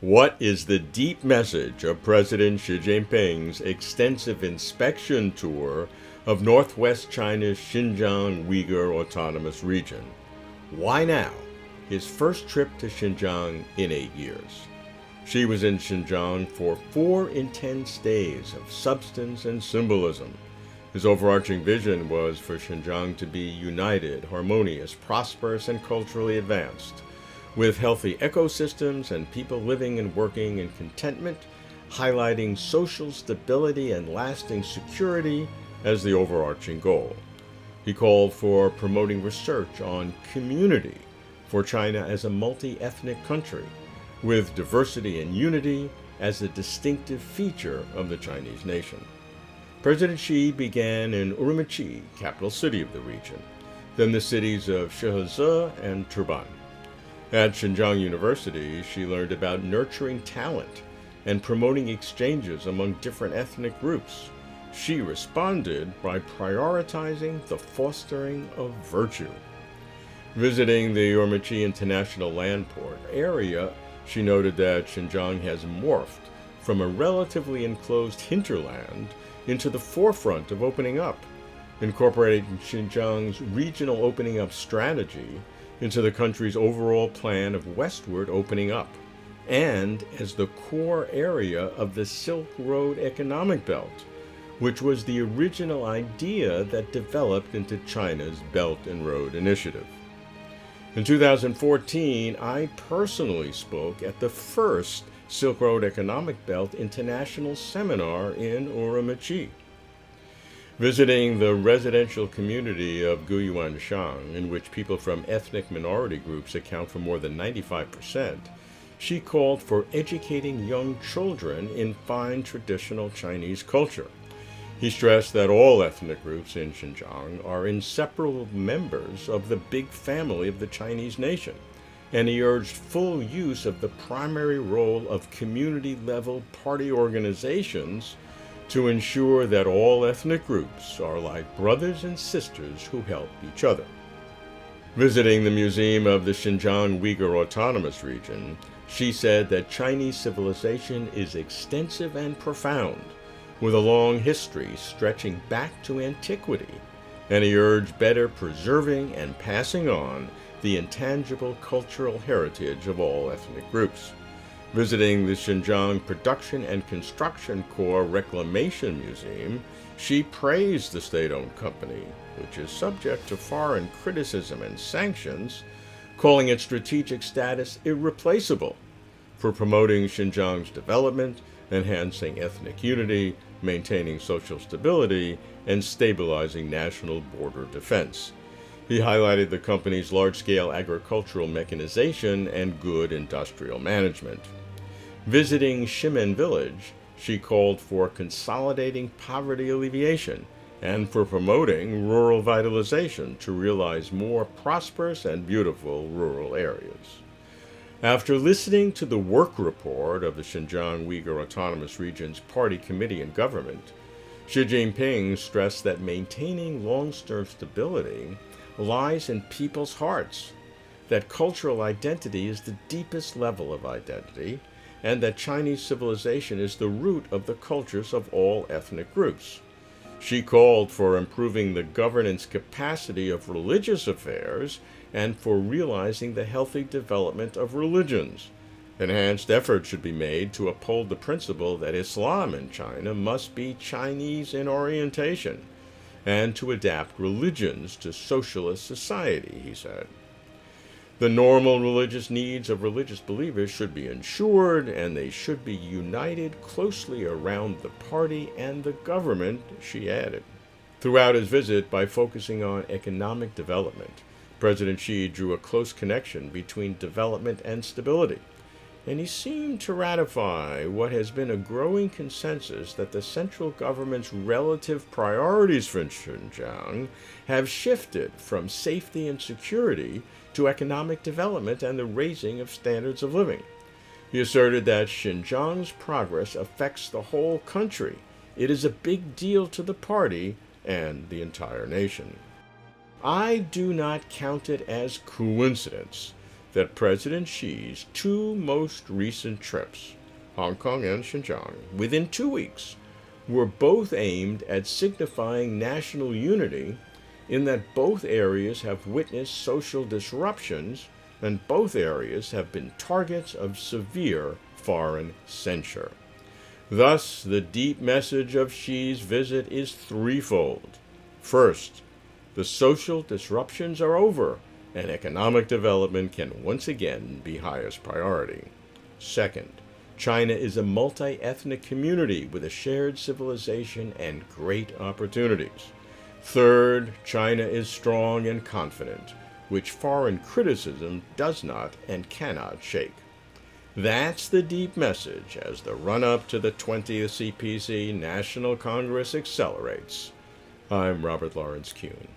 What is the deep message of President Xi Jinping's extensive inspection tour of northwest China's Xinjiang Uyghur Autonomous Region? Why now? His first trip to Xinjiang in 8 years. Xi was in Xinjiang for 4 intense days of substance and symbolism. His overarching vision was for Xinjiang to be united, harmonious, prosperous, and culturally advanced, with healthy ecosystems and people living and working in contentment, highlighting social stability and lasting security as the overarching goal. He called for promoting research on community for China as a multi-ethnic country, with diversity and unity as a distinctive feature of the Chinese nation. President Xi began in Urumqi, capital city of the region, then the cities of Shihezi and Turban. At Xinjiang University, she learned about nurturing talent and promoting exchanges among different ethnic groups. She responded by prioritizing the fostering of virtue. Visiting the Urumqi International Landport area, she noted that Xinjiang has morphed from a relatively enclosed hinterland into the forefront of opening up, incorporating Xinjiang's regional opening up strategy into the country's overall plan of westward opening up, and as the core area of the Silk Road economic belt, which was the original idea that developed into China's Belt and Road Initiative. In 2014, I personally spoke at the first Silk Road Economic Belt International Seminar in Urumqi. Visiting the residential community of Guyuanshan, in which people from ethnic minority groups account for more than 95%, she called for educating young children in fine traditional Chinese culture. He stressed that all ethnic groups in Xinjiang are inseparable members of the big family of the Chinese nation, and he urged full use of the primary role of community-level party organizations to ensure that all ethnic groups are like brothers and sisters who help each other. Visiting the Museum of the Xinjiang Uyghur Autonomous Region, she said that Chinese civilization is extensive and profound, with a long history stretching back to antiquity, and he urged better preserving and passing on the intangible cultural heritage of all ethnic groups. Visiting the Xinjiang Production and Construction Corps Reclamation Museum, she praised the state-owned company, which is subject to foreign criticism and sanctions, calling its strategic status irreplaceable for promoting Xinjiang's development, enhancing ethnic unity, maintaining social stability, and stabilizing national border defense. He highlighted the company's large-scale agricultural mechanization and good industrial management. Visiting Shimen Village, she called for consolidating poverty alleviation and for promoting rural vitalization to realize more prosperous and beautiful rural areas. After listening to the work report of the Xinjiang Uyghur Autonomous Region's Party Committee and Government, Xi Jinping stressed that maintaining long-term stability lies in people's hearts, that cultural identity is the deepest level of identity, and that Chinese civilization is the root of the cultures of all ethnic groups. She called for improving the governance capacity of religious affairs and for realizing the healthy development of religions. Enhanced efforts should be made to uphold the principle that Islam in China must be Chinese in orientation, and to adapt religions to socialist society, he said. The normal religious needs of religious believers should be ensured, and they should be united closely around the party and the government, she added. Throughout his visit, by focusing on economic development, President Xi drew a close connection between development and stability, and he seemed to ratify what has been a growing consensus that the central government's relative priorities for Xinjiang have shifted from safety and security to economic development and the raising of standards of living. He asserted that Xinjiang's progress affects the whole country. It is a big deal to the party and the entire nation. I do not count it as coincidence that President Xi's two most recent trips, Hong Kong and Xinjiang, within 2 weeks, were both aimed at signifying national unity in that both areas have witnessed social disruptions and both areas have been targets of severe foreign censure. Thus, the deep message of Xi's visit is threefold. First, the social disruptions are over, and economic development can once again be highest priority. Second, China is a multi-ethnic community with a shared civilization and great opportunities. Third, China is strong and confident, which foreign criticism does not and cannot shake. That's the deep message as the run-up to the 20th CPC National Congress accelerates. I'm Robert Lawrence Kuhn.